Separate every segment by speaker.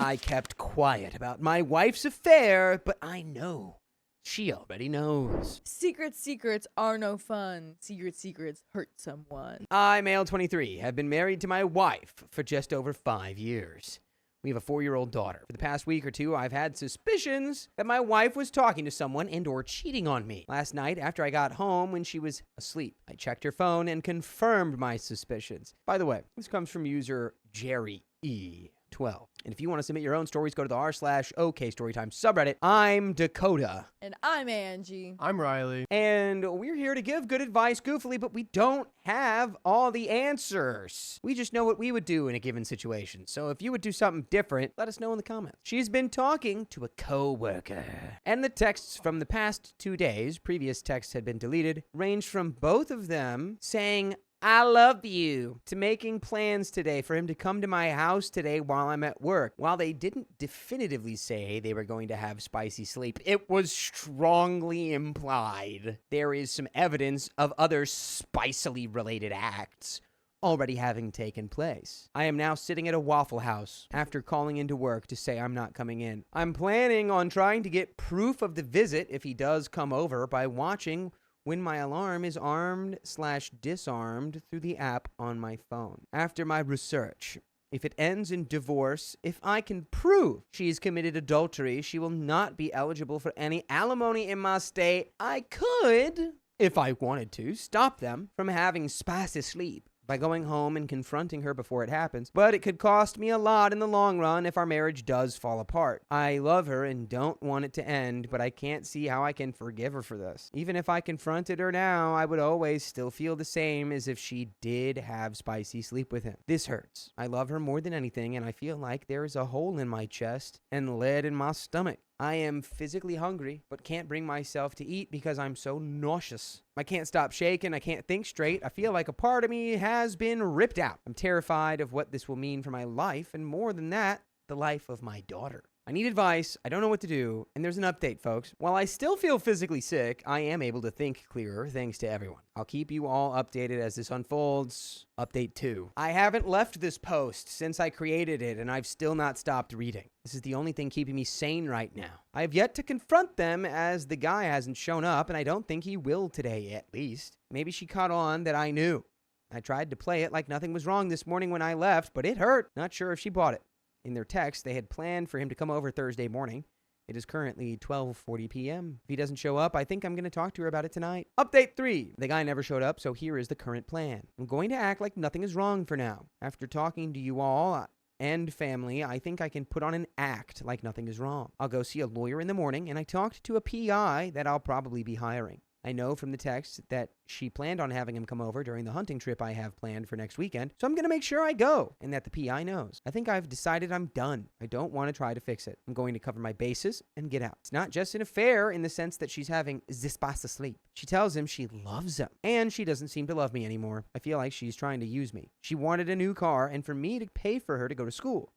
Speaker 1: I kept quiet about my wife's affair, but I know she already knows.
Speaker 2: Secrets are no fun. Secrets hurt someone.
Speaker 1: I, male 23, have been married to my wife for just over 5 years. We have a 4-year-old daughter. For the past week or two, I've had suspicions that my wife was talking to someone and or cheating on me. Last night, after I got home when she was asleep, I checked her phone and confirmed my suspicions. By the way, this comes from user Jerry E12. And if you want to submit your own stories, go to the r/OK Storytime subreddit. I'm Dakota.
Speaker 2: And I'm Angie.
Speaker 3: I'm Riley.
Speaker 1: And we're here to give good advice goofily, but we don't have all the answers. We just know what we would do in a given situation. So if you would do something different, let us know in the comments. She's been talking to a co-worker. And the texts from the past 2 days, previous texts had been deleted, ranged from both of them saying, I love you, to making plans today for him to come to my house today while I'm at work. While they didn't definitively say they were going to have spicy sleep, it was strongly implied. There is some evidence of other spicily related acts already having taken place. I am now sitting at a Waffle House after calling into work to say I'm not coming in. I'm planning on trying to get proof of the visit if he does come over by watching when my alarm is armed/disarmed through the app on my phone. After my research, if it ends in divorce, if I can prove she's committed adultery, she will not be eligible for any alimony in my state. I could, if I wanted to, stop them from having spicy sleep by going home and confronting her before it happens, but it could cost me a lot in the long run if our marriage does fall apart. I love her and don't want it to end, but I can't see how I can forgive her for this. Even if I confronted her now, I would always still feel the same as if she did have spicy sleep with him. This hurts. I love her more than anything, and I feel like there is a hole in my chest and lead in my stomach. I am physically hungry, but can't bring myself to eat because I'm so nauseous. I can't stop shaking. I can't think straight. I feel like a part of me has been ripped out. I'm terrified of what this will mean for my life, and more than that, the life of my daughter. I need advice. I don't know what to do, and there's an update, folks. While I still feel physically sick, I am able to think clearer thanks to everyone. I'll keep you all updated as this unfolds. Update 2. I haven't left this post since I created it, and I've still not stopped reading. This is the only thing keeping me sane right now. I have yet to confront them as the guy hasn't shown up, and I don't think he will today at least. Maybe she caught on that I knew. I tried to play it like nothing was wrong this morning when I left, but it hurt. Not sure if she bought it. In their text, they had planned for him to come over Thursday morning. It is currently 12:40 p.m. If he doesn't show up, I think I'm going to talk to her about it tonight. Update 3. The guy never showed up, so here is the current plan. I'm going to act like nothing is wrong for now. After talking to you all and family, I think I can put on an act like nothing is wrong. I'll go see a lawyer in the morning, and I talked to a PI that I'll probably be hiring. I know from the text that she planned on having him come over during the hunting trip I have planned for next weekend, so I'm going to make sure I go and that the PI knows. I think I've decided I'm done. I don't want to try to fix it. I'm going to cover my bases and get out. It's not just an affair in the sense that she's having zispasa sleep. She tells him she loves him, and she doesn't seem to love me anymore. I feel like she's trying to use me. She wanted a new car and for me to pay for her to go to school,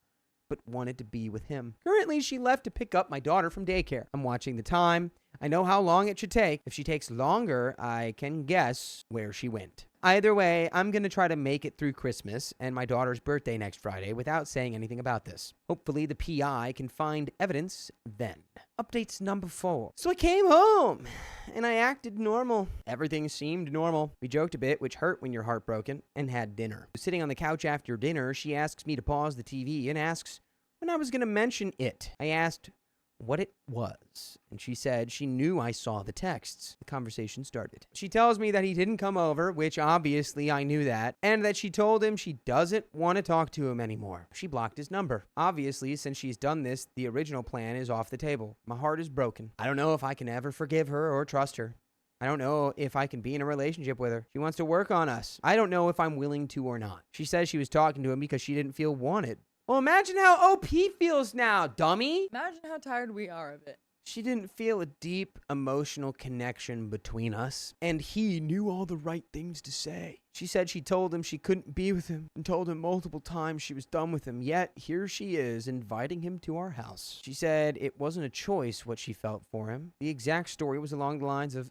Speaker 1: but wanted to be with him. Currently, she left to pick up my daughter from daycare. I'm watching the time. I know how long it should take. If she takes longer, I can guess where she went. Either way, I'm going to try to make it through Christmas and my daughter's birthday next Friday without saying anything about this. Hopefully, the PI can find evidence then. Updates number 4. So I came home and I acted normal. Everything seemed normal. We joked a bit, which hurt when you're heartbroken, and had dinner. Sitting on the couch after dinner, she asks me to pause the TV and asks when I was going to mention it. I asked what it was, and she said she knew I saw the texts. The conversation started. She tells me that he didn't come over, which obviously I knew that, and that she told him she doesn't want to talk to him anymore. She blocked his number. Obviously, since she's done this, the original plan is off the table. My heart is broken. I don't know if I can ever forgive her or trust her. I don't know if I can be in a relationship with her. She wants to work on us. I don't know if I'm willing to or not. She says she was talking to him because she didn't feel wanted. Well, imagine how OP feels now, dummy.
Speaker 2: Imagine how tired we are of it.
Speaker 1: She didn't feel a deep emotional connection between us, and he knew all the right things to say. She said she told him she couldn't be with him and told him multiple times she was done with him, yet here she is inviting him to our house. She said it wasn't a choice what she felt for him. The exact story was along the lines of,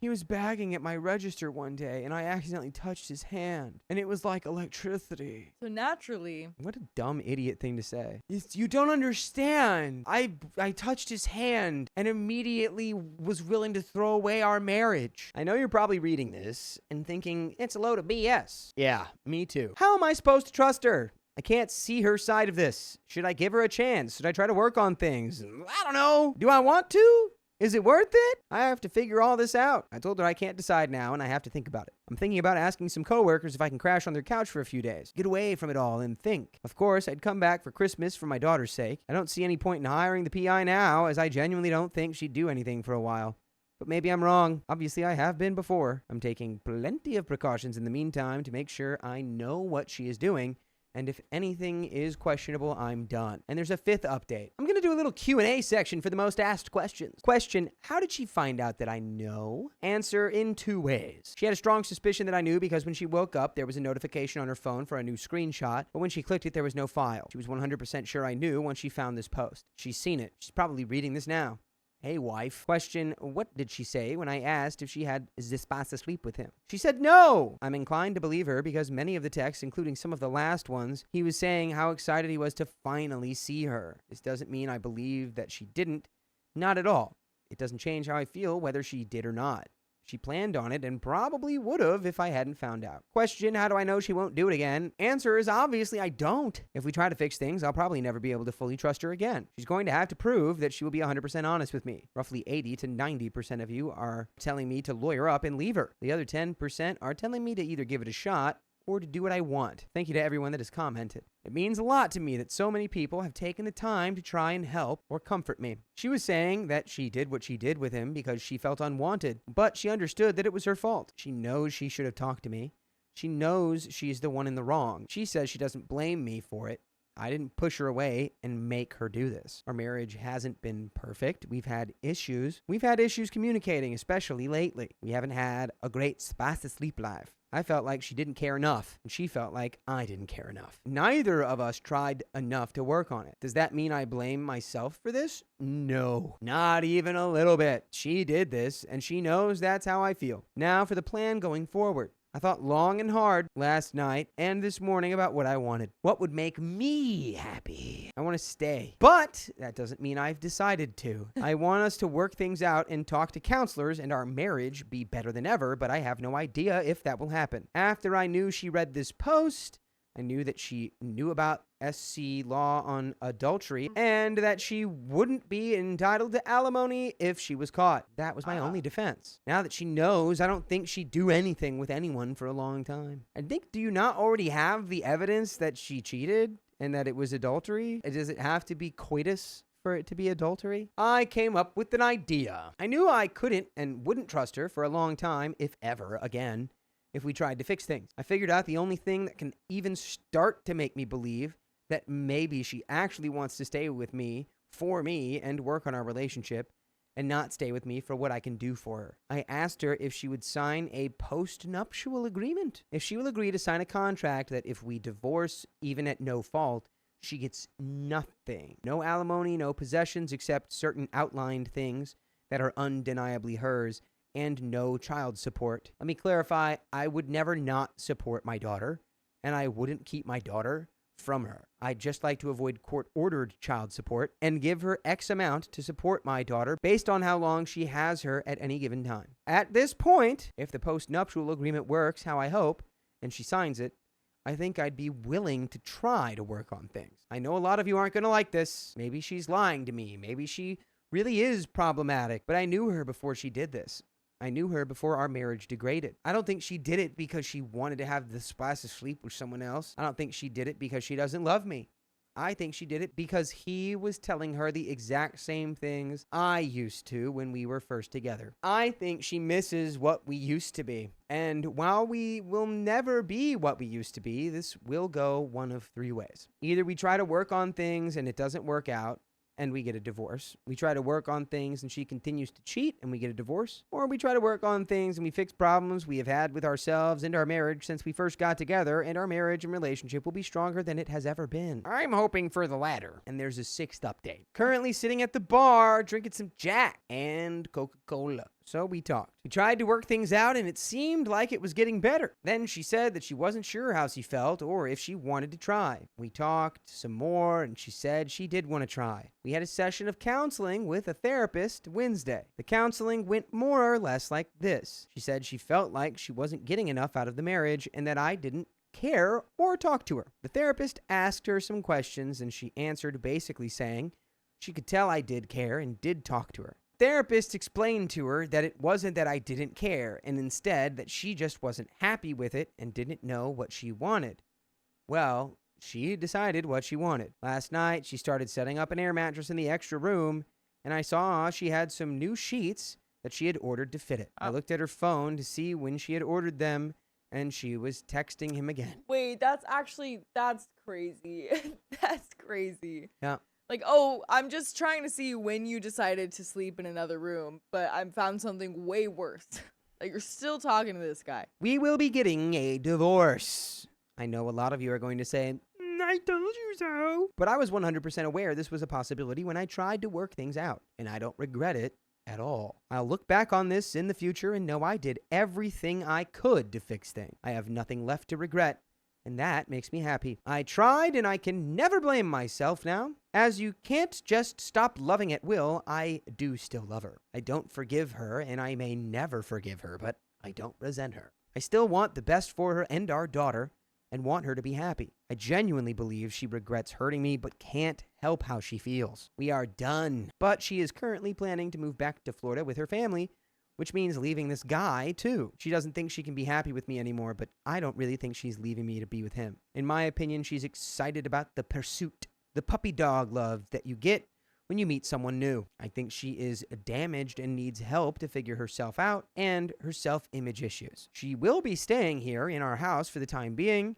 Speaker 1: He was bagging at my register one day, and I accidentally touched his hand, and it was like electricity.
Speaker 2: So naturally,
Speaker 1: What a dumb idiot thing to say. You don't understand. I touched his hand and immediately was willing to throw away our marriage. I know you're probably reading this and thinking, it's a load of BS. Yeah, me too. How am I supposed to trust her? I can't see her side of this. Should I give her a chance? Should I try to work on things? I don't know. Do I want to? Is it worth it? I have to figure all this out. I told her I can't decide now and I have to think about it. I'm thinking about asking some coworkers if I can crash on their couch for a few days. Get away from it all and think. Of course, I'd come back for Christmas for my daughter's sake. I don't see any point in hiring the PI now, as I genuinely don't think she'd do anything for a while. But maybe I'm wrong. Obviously, I have been before. I'm taking plenty of precautions in the meantime to make sure I know what she is doing. And if anything is questionable, I'm done. And there's a fifth update. I'm going to do a little Q&A section for the most asked questions. Question, how did she find out that I know? Answer, in 2 ways. She had a strong suspicion that I knew because when she woke up, there was a notification on her phone for a new screenshot, but when she clicked it, there was no file. She was 100% sure I knew once she found this post. She's seen it. She's probably reading this now. Hey, wife. Question, what did she say when I asked if she had Zispas to sleep with him? She said no! I'm inclined to believe her because many of the texts, including some of the last ones, he was saying how excited he was to finally see her. This doesn't mean I believe that she didn't. Not at all. It doesn't change how I feel whether she did or not. She planned on it and probably would have if I hadn't found out. Question, how do I know she won't do it again? Answer is obviously I don't. If we try to fix things, I'll probably never be able to fully trust her again. She's going to have to prove that she will be 100% honest with me. Roughly 80 to 90% of you are telling me to lawyer up and leave her. The other 10% are telling me to either give it a shot or to do what I want. Thank you to everyone that has commented. It means a lot to me that so many people have taken the time to try and help or comfort me. She was saying that she did what she did with him because she felt unwanted, but she understood that it was her fault. She knows she should have talked to me. She knows she's the one in the wrong. She says she doesn't blame me for it. I didn't push her away and make her do this. Our marriage hasn't been perfect. We've had issues. We've had issues communicating, especially lately. We haven't had a great space to sleep life. I felt like she didn't care enough, and she felt like I didn't care enough. Neither of us tried enough to work on it. Does that mean I blame myself for this? No, not even a little bit. She did this, and she knows that's how I feel. Now for the plan going forward. I thought long and hard last night and this morning about what I wanted. What would make me happy? I want to stay. But that doesn't mean I've decided to. I want us to work things out and talk to counselors and our marriage be better than ever, but I have no idea if that will happen. After I knew she read this post, I knew that she knew about SC law on adultery and that she wouldn't be entitled to alimony if she was caught. That was my only defense. Now that she knows, I don't think she'd do anything with anyone for a long time. I think, do you not already have the evidence that she cheated and that it was adultery? Does it have to be coitus for it to be adultery? I came up with an idea. I knew I couldn't and wouldn't trust her for a long time, if ever again, if we tried to fix things. I figured out the only thing that can even start to make me believe that maybe she actually wants to stay with me, for me, and work on our relationship, and not stay with me for what I can do for her. I asked her if she would sign a post-nuptial agreement. If she will agree to sign a contract that if we divorce, even at no fault, she gets nothing. No alimony, no possessions except certain outlined things that are undeniably hers, and no child support. Let me clarify, I would never not support my daughter, and I wouldn't keep my daughter from her. I'd just like to avoid court-ordered child support and give her X amount to support my daughter based on how long she has her at any given time. At this point, if the post-nuptial agreement works how I hope, and she signs it, I think I'd be willing to try to work on things. I know a lot of you aren't going to like this. Maybe she's lying to me. Maybe she really is problematic, but I knew her before she did this. I knew her before our marriage degraded. I don't think she did it because she wanted to have the splash of sleep with someone else. I don't think she did it because she doesn't love me. I think she did it because he was telling her the exact same things I used to when we were first together. I think she misses what we used to be. And while we will never be what we used to be, this will go one of 3 ways. Either we try to work on things and it doesn't work out, and we get a divorce. We try to work on things and she continues to cheat and we get a divorce. Or we try to work on things and we fix problems we have had with ourselves and our marriage since we first got together, and our marriage and relationship will be stronger than it has ever been. I'm hoping for the latter. And there's a 6th update. Currently sitting at the bar drinking some Jack and Coca-Cola. so we talked. We tried to work things out, and it seemed like it was getting better. Then she said that she wasn't sure how she felt or if she wanted to try. We talked some more, and she said she did want to try. We had a session of counseling with a therapist Wednesday. The counseling went more or less like this. She said she felt like she wasn't getting enough out of the marriage and that I didn't care or talk to her. The therapist asked her some questions, and she answered basically saying she could tell I did care and did talk to her. Therapist explained to her that it wasn't that I didn't care, and instead that she just wasn't happy with it and didn't know what she wanted. Well, she decided what she wanted. Last night, she started setting up an air mattress in the extra room, and I saw she had some new sheets that she had ordered to fit it. I looked at her phone to see when she had ordered them, and she was texting him again.
Speaker 2: Wait, that's crazy. That's crazy.
Speaker 1: Yeah.
Speaker 2: Like, oh, I'm just trying to see when you decided to sleep in another room, but I found something way worse. Like, you're still talking to this guy.
Speaker 1: We will be getting a divorce. I know a lot of you are going to say, I told you so. But I was 100% aware this was a possibility when I tried to work things out, and I don't regret it at all. I'll look back on this in the future and know I did everything I could to fix things. I have nothing left to regret, and that makes me happy. I tried, and I can never blame myself now. As you can't just stop loving at will, I do still love her. I don't forgive her, and I may never forgive her, but I don't resent her. I still want the best for her and our daughter, and want her to be happy. I genuinely believe she regrets hurting me, but can't help how she feels. We are done, but she is currently planning to move back to Florida with her family, which means leaving this guy, too. She doesn't think she can be happy with me anymore, but I don't really think she's leaving me to be with him. In my opinion, she's excited about the pursuit, the puppy dog love that you get when you meet someone new. I think she is damaged and needs help to figure herself out and her self-image issues. She will be staying here in our house for the time being,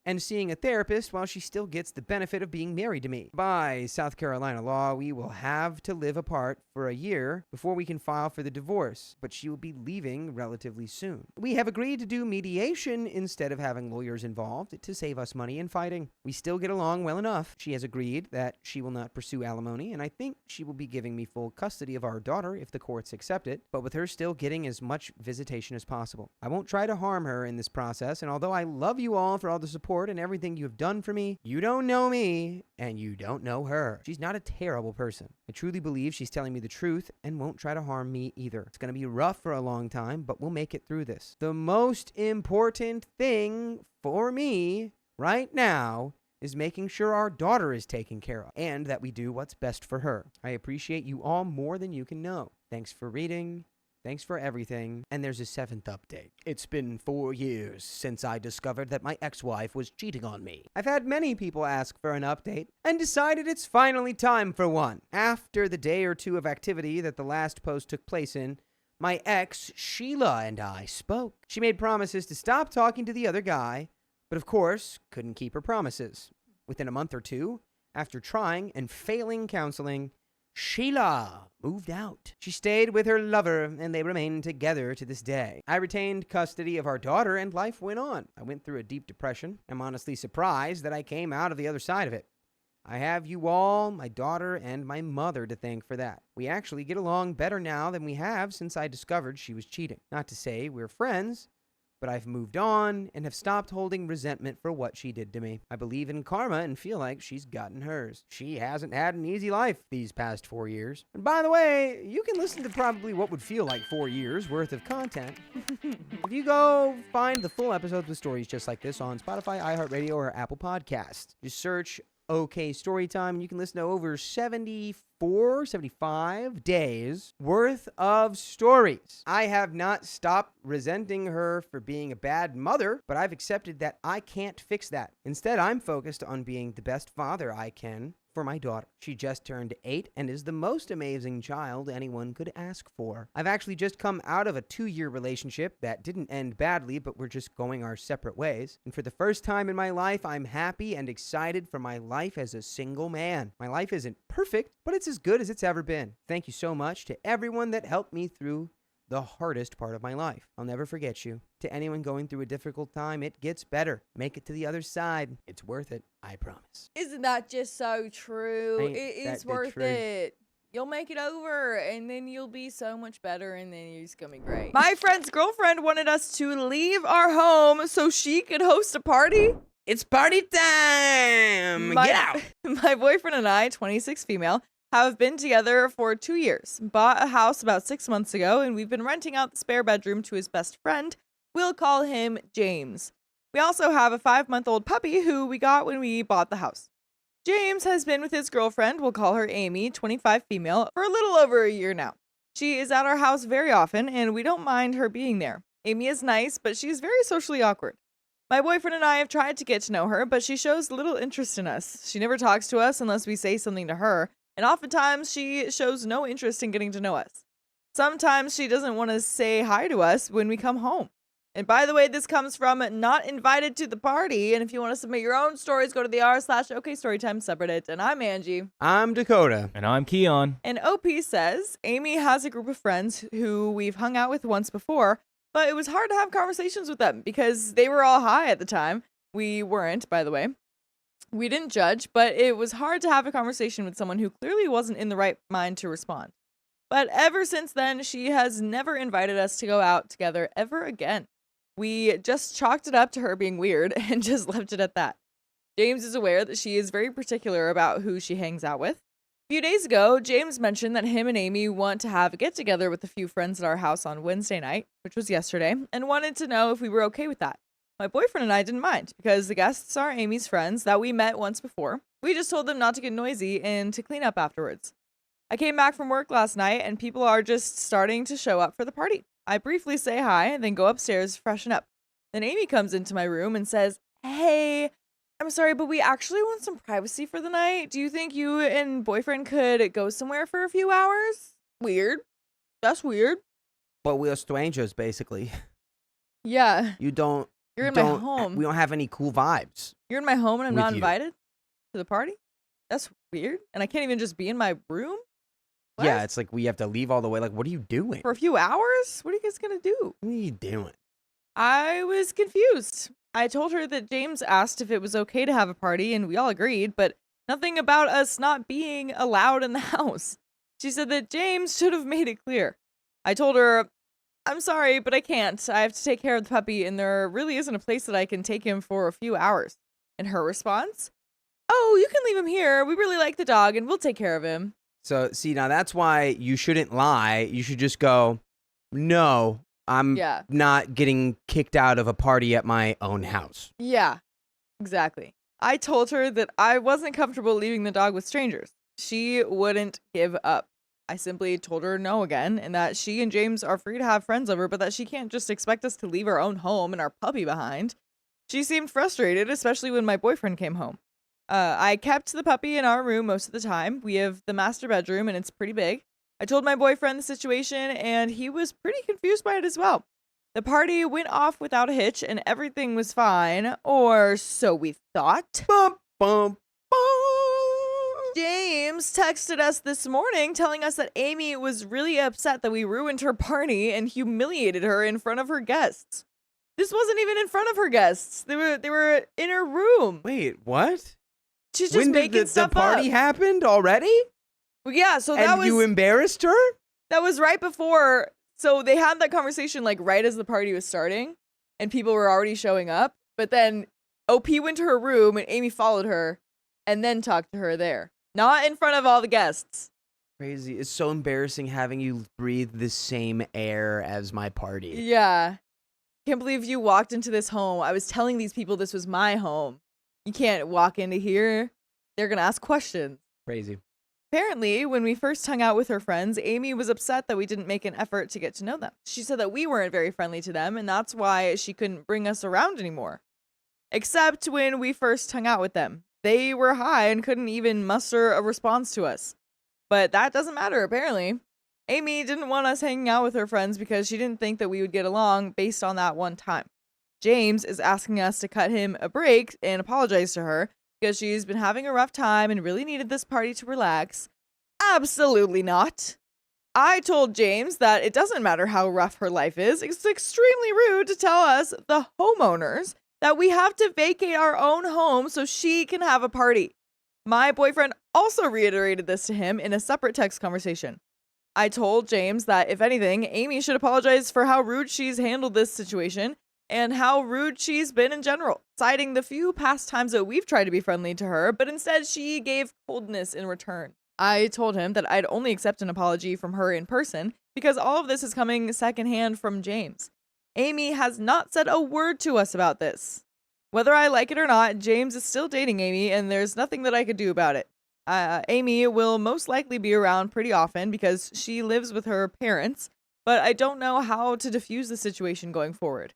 Speaker 1: and seeing a therapist while she still gets the benefit of being married to me. By South Carolina law, we will have to live apart for a year before we can file for the divorce, but she will be leaving relatively soon. We have agreed to do mediation instead of having lawyers involved to save us money in fighting. We still get along well enough. She has agreed that she will not pursue alimony, and I think she will be giving me full custody of our daughter if the courts accept it, but with her still getting as much visitation as possible. I won't try to harm her in this process, and although I love you all for all the support and everything you have done for me, you don't know me, and you don't know her. She's not a terrible person. I truly believe she's telling me the truth and won't try to harm me either. It's going to be rough for a long time, but we'll make it through this. The most important thing for me right now is making sure our daughter is taken care of and that we do what's best for her. I appreciate you all more than you can know. Thanks for reading. Thanks for everything. And there's a 7th update. It's been 4 years since I discovered that my ex-wife was cheating on me. I've had many people ask for an update and decided it's finally time for one. After the day or two of activity that the last post took place in, my ex, Sheila, and I spoke. She made promises to stop talking to the other guy, but of course, couldn't keep her promises. Within a month or two, after trying and failing counseling, Sheila moved out. She stayed with her lover, and they remain together to this day. I retained custody of our daughter, and life went on. I went through a deep depression. I'm honestly surprised that I came out of the other side of it. I have you all, my daughter, and my mother to thank for that. We actually get along better now than we have since I discovered she was cheating. Not to say we're friends, but I've moved on and have stopped holding resentment for what she did to me. I believe in karma and feel like she's gotten hers. She hasn't had an easy life these past 4 years. And by the way, you can listen to probably what would feel like 4 years worth of content. If you go find the full episodes with stories just like this on Spotify, iHeartRadio, or Apple Podcasts, just search OK Storytime, and you can listen to over 75 days worth of stories. I have not stopped resenting her for being a bad mother, but I've accepted that I can't fix that. Instead, I'm focused on being the best father I can for my daughter. She just turned 8 and is the most amazing child anyone could ask for. I've actually just come out of a 2-year relationship that didn't end badly, but we're just going our separate ways. And for the first time in my life, I'm happy and excited for my life as a single man. My life isn't perfect, but it's as good as it's ever been. Thank you so much to everyone that helped me through the hardest part of my life. I'll never forget you. To anyone going through a difficult time, it gets better. Make it to the other side. It's worth it. I promise.
Speaker 2: Isn't that just so true?
Speaker 1: Ain't
Speaker 2: It
Speaker 1: that
Speaker 2: is
Speaker 1: the
Speaker 2: worth
Speaker 1: truth?
Speaker 2: it. You'll make it over, and then you'll be so much better, and then you're just gonna be great. My friend's girlfriend wanted us to leave our home so she could host a party.
Speaker 1: It's party time! Get out!
Speaker 2: My boyfriend and I, 26 female, have been together for 2 years. Bought a house about 6 months ago, and we've been renting out the spare bedroom to his best friend. We'll call him James. We also have a 5-month-old puppy who we got when we bought the house. James has been with his girlfriend, we'll call her Amy, 25 female, for a little over a year now. She is at our house very often, and we don't mind her being there. Amy is nice, but she's very socially awkward. My boyfriend and I have tried to get to know her, but she shows little interest in us. She never talks to us unless we say something to her, and oftentimes she shows no interest in getting to know us. Sometimes she doesn't want to say hi to us when we come home. And by the way, this comes from not invited to the party. And if you want to submit your own stories, go to the r/OKStorytime subreddit. And I'm Angie.
Speaker 1: I'm Dakota.
Speaker 3: And I'm Keon.
Speaker 2: And OP says, Amy has a group of friends who we've hung out with once before, but it was hard to have conversations with them because they were all high at the time. We weren't, by the way. We didn't judge, but it was hard to have a conversation with someone who clearly wasn't in the right mind to respond. But ever since then, she has never invited us to go out together ever again. We just chalked it up to her being weird and just left it at that. James is aware that she is very particular about who she hangs out with. A few days ago, James mentioned that him and Amy want to have a get-together with a few friends at our house on Wednesday night, which was yesterday, and wanted to know if we were okay with that. My boyfriend and I didn't mind, because the guests are Amy's friends that we met once before. We just told them not to get noisy and to clean up afterwards. I came back from work last night, and people are just starting to show up for the party. I briefly say hi and then go upstairs to freshen up. Then Amy comes into my room and says, "Hey, I'm sorry, but we actually want some privacy for the night. Do you think you and boyfriend could go somewhere for a few hours?" Weird. That's weird.
Speaker 1: But we're strangers, basically.
Speaker 2: Yeah.
Speaker 1: You don't...
Speaker 2: You're in my home.
Speaker 1: We don't have any cool vibes.
Speaker 2: You're in my home and I'm
Speaker 1: with
Speaker 2: not
Speaker 1: you.
Speaker 2: invited to the party? That's weird. And I can't even just be in my room? What?
Speaker 1: Yeah, it's like we have to leave all the way. Like, what are you doing?
Speaker 2: For a few hours? What are you guys gonna do?
Speaker 1: What are you doing?
Speaker 2: I was confused. I told her that James asked if it was okay to have a party, and we all agreed, but nothing about us not being allowed in the house. She said that James should have made it clear. I told her, "I'm sorry, but I can't. I have to take care of the puppy, and there really isn't a place that I can take him for a few hours." And her response, "Oh, you can leave him here. We really like the dog, and we'll take care of him."
Speaker 1: So, see, now that's why you shouldn't lie. You should just go, "No, I'm not getting kicked out of a party at my own house."
Speaker 2: Yeah, exactly. I told her that I wasn't comfortable leaving the dog with strangers. She wouldn't give up. I simply told her no again, and that she and James are free to have friends over, but that she can't just expect us to leave our own home and our puppy behind. She seemed frustrated, especially when my boyfriend came home. I kept the puppy in our room most of the time. We have the master bedroom, and it's pretty big. I told my boyfriend the situation, and he was pretty confused by it as well. The party went off without a hitch, and everything was fine, or so we thought.
Speaker 1: Bum, bum, bum.
Speaker 2: James texted us this morning telling us that Amy was really upset that we ruined her party and humiliated her in front of her guests. This wasn't even in front of her guests. They were in her room.
Speaker 1: Wait, what?
Speaker 2: She's just
Speaker 1: When
Speaker 2: making
Speaker 1: did
Speaker 2: stuff
Speaker 1: the party
Speaker 2: up.
Speaker 1: happened already?
Speaker 2: Well, yeah, so that
Speaker 1: And
Speaker 2: was
Speaker 1: you embarrassed her?
Speaker 2: that was right before. So they had that conversation like right as the party was starting, and people were already showing up. But then OP went to her room and Amy followed her, and then talked to her there, not in front of all the guests.
Speaker 1: Crazy. It's so embarrassing having you breathe the same air as my party.
Speaker 2: Yeah, can't believe you walked into this home. I was telling these people this was my home. You can't walk into here. They're gonna ask questions.
Speaker 1: Crazy.
Speaker 2: Apparently, when we first hung out with her friends, Amy was upset that we didn't make an effort to get to know them. She said that we weren't very friendly to them, and that's why she couldn't bring us around anymore. Except when we first hung out with them. They were high and couldn't even muster a response to us. But that doesn't matter, apparently. Amy didn't want us hanging out with her friends because she didn't think that we would get along based on that one time. James is asking us to cut him a break and apologize to her because she's been having a rough time and really needed this party to relax. Absolutely not. I told James that it doesn't matter how rough her life is. It's extremely rude to tell us, the homeowners, that we have to vacate our own home so she can have a party. My boyfriend also reiterated this to him in a separate text conversation. I told James that, if anything, Amy should apologize for how rude she's handled this situation and how rude she's been in general, citing the few past times that we've tried to be friendly to her, but instead she gave coldness in return. I told him that I'd only accept an apology from her in person because all of this is coming secondhand from James. Amy has not said a word to us about this. Whether I like it or not, James is still dating Amy, and there's nothing that I could do about it. Amy will most likely be around pretty often because she lives with her parents, but I don't know how to diffuse the situation going forward.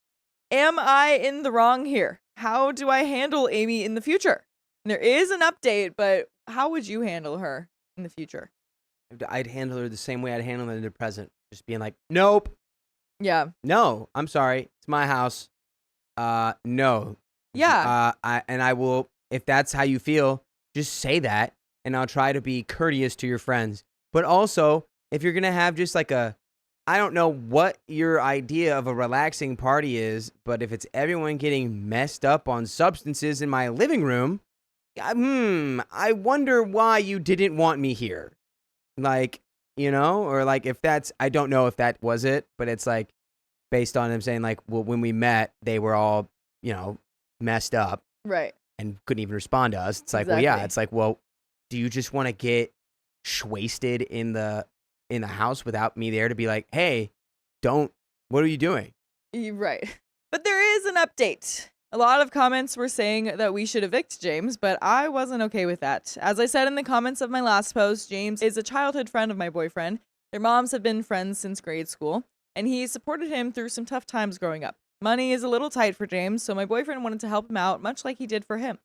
Speaker 2: Am I in the wrong here? How do I handle Amy in the future? There is an update, but how would you handle her in the future?
Speaker 1: I'd handle her the same way I'd handle her in the present. Just being like, nope.
Speaker 2: Yeah.
Speaker 1: No, I'm sorry. It's my house. No.
Speaker 2: Yeah.
Speaker 1: I will, if that's how you feel, just say that, and I'll try to be courteous to your friends. But also, if you're going to have just like I don't know what your idea of a relaxing party is, but if it's everyone getting messed up on substances in my living room, I wonder why you didn't want me here. Like, or like if that's, I don't know if that was it, but it's like based on them saying like, well, when we met, they were all, messed up.
Speaker 2: Right.
Speaker 1: And couldn't even respond to us. It's like,
Speaker 2: Exactly.
Speaker 1: well, yeah, it's like, well, do you just want to get wasted in the house without me there to be like, hey, what are you doing?
Speaker 2: Right. But there is an update. A lot of comments were saying that we should evict James, but I wasn't okay with that. As I said in the comments of my last post, James is a childhood friend of my boyfriend. Their moms have been friends since grade school, and he supported him through some tough times growing up. Money is a little tight for James, so my boyfriend wanted to help him out, much like he did for him.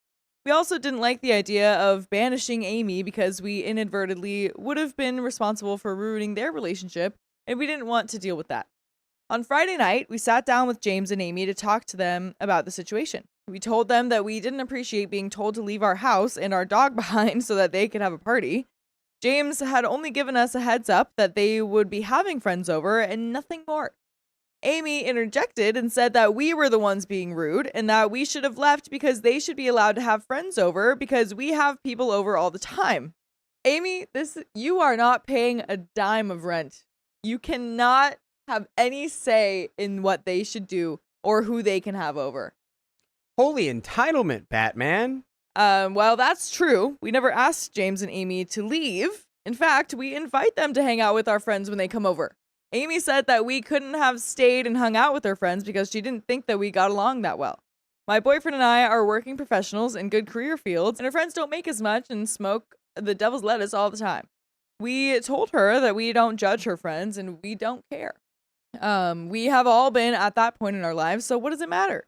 Speaker 2: We also didn't like the idea of banishing Amy because we inadvertently would have been responsible for ruining their relationship, and we didn't want to deal with that. On Friday night, we sat down with James and Amy to talk to them about the situation. We told them that we didn't appreciate being told to leave our house and our dog behind so that they could have a party. James had only given us a heads up that they would be having friends over and nothing more. Amy interjected and said that we were the ones being rude and that we should have left because they should be allowed to have friends over because we have people over all the time. Amy, you are not paying a dime of rent. You cannot have any say in what they should do or who they can have over.
Speaker 1: Holy entitlement, Batman.
Speaker 2: Well, that's true. We never asked James and Amy to leave. In fact, we invite them to hang out with our friends when they come over. Amy said that we couldn't have stayed and hung out with her friends because she didn't think that we got along that well. My boyfriend and I are working professionals in good career fields, and her friends don't make as much and smoke the devil's lettuce all the time. We told her that we don't judge her friends and we don't care. We have all been at that point in our lives, so what does it matter?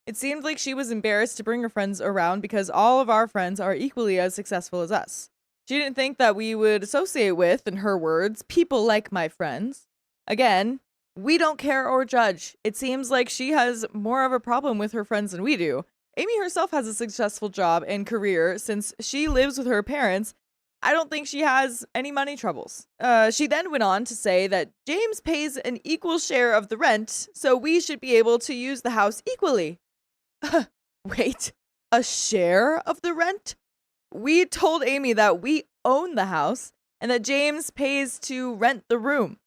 Speaker 2: It seemed like she was embarrassed to bring her friends around because all of our friends are equally as successful as us. She didn't think that we would associate with, in her words, people like my friends. Again, we don't care or judge. It seems like she has more of a problem with her friends than we do. Amy herself has a successful job and career since she lives with her parents. I don't think she has any money troubles. She then went on to say that James pays an equal share of the rent, so we should be able to use the house equally. Wait, a share of the rent? We told Amy that we own the house and that James pays to rent the room.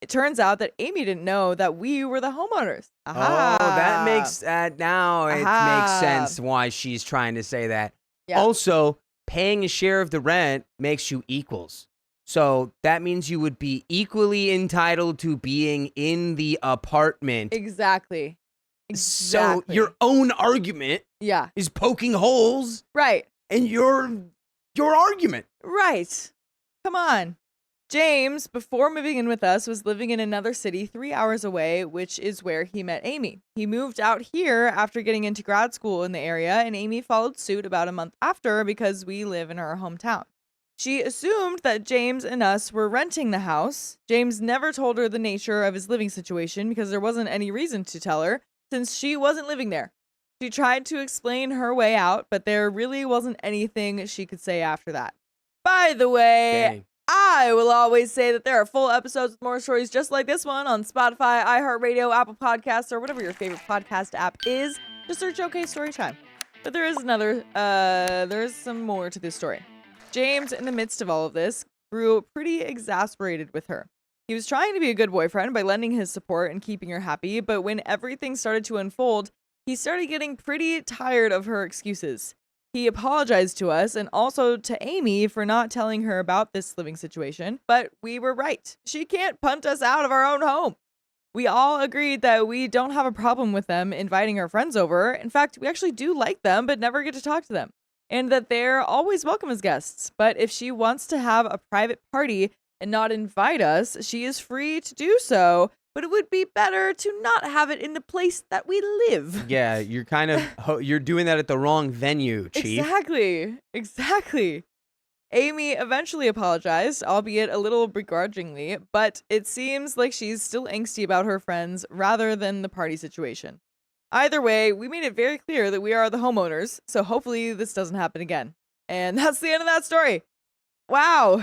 Speaker 2: It turns out that Amy didn't know that we were the homeowners. Aha.
Speaker 1: Oh, that makes now it makes sense why she's trying to say that. Yeah. Also, paying a share of the rent makes you equals. So that means you would be equally entitled to being in the apartment.
Speaker 2: Exactly.
Speaker 1: So your own argument is poking holes in your argument.
Speaker 2: Right. Come on. James, before moving in with us, was living in another city 3 hours away, which is where he met Amy. He moved out here after getting into grad school in the area, and Amy followed suit about a month after because we live in our hometown. She assumed that James and us were renting the house. James never told her the nature of his living situation because there wasn't any reason to tell her, since she wasn't living there. She tried to explain her way out, but there really wasn't anything she could say after that. By the way,
Speaker 1: Dang.
Speaker 2: I will always say that there are full episodes with more stories just like this one on Spotify, iHeartRadio, Apple Podcasts, or whatever your favorite podcast app is. Just search OK Storytime. But there is there's some more to this story. James, in the midst of all of this, grew pretty exasperated with her. He was trying to be a good boyfriend by lending his support and keeping her happy, but when everything started to unfold, he started getting pretty tired of her excuses. He apologized to us and also to Amy for not telling her about this living situation, but we were right. She can't punt us out of our own home. We all agreed that we don't have a problem with them inviting our friends over. In fact, we actually do like them, but never get to talk to them. And that they're always welcome as guests. But if she wants to have a private party and not invite us, she is free to do so. But it would be better to not have it in the place that we live.
Speaker 1: Yeah, you're kind of you're doing that at the wrong venue, Chief.
Speaker 2: Exactly. Amy eventually apologized, albeit a little begrudgingly, but it seems like she's still angsty about her friends rather than the party situation. Either way, we made it very clear that we are the homeowners, so hopefully this doesn't happen again. And that's the end of that story. Wow.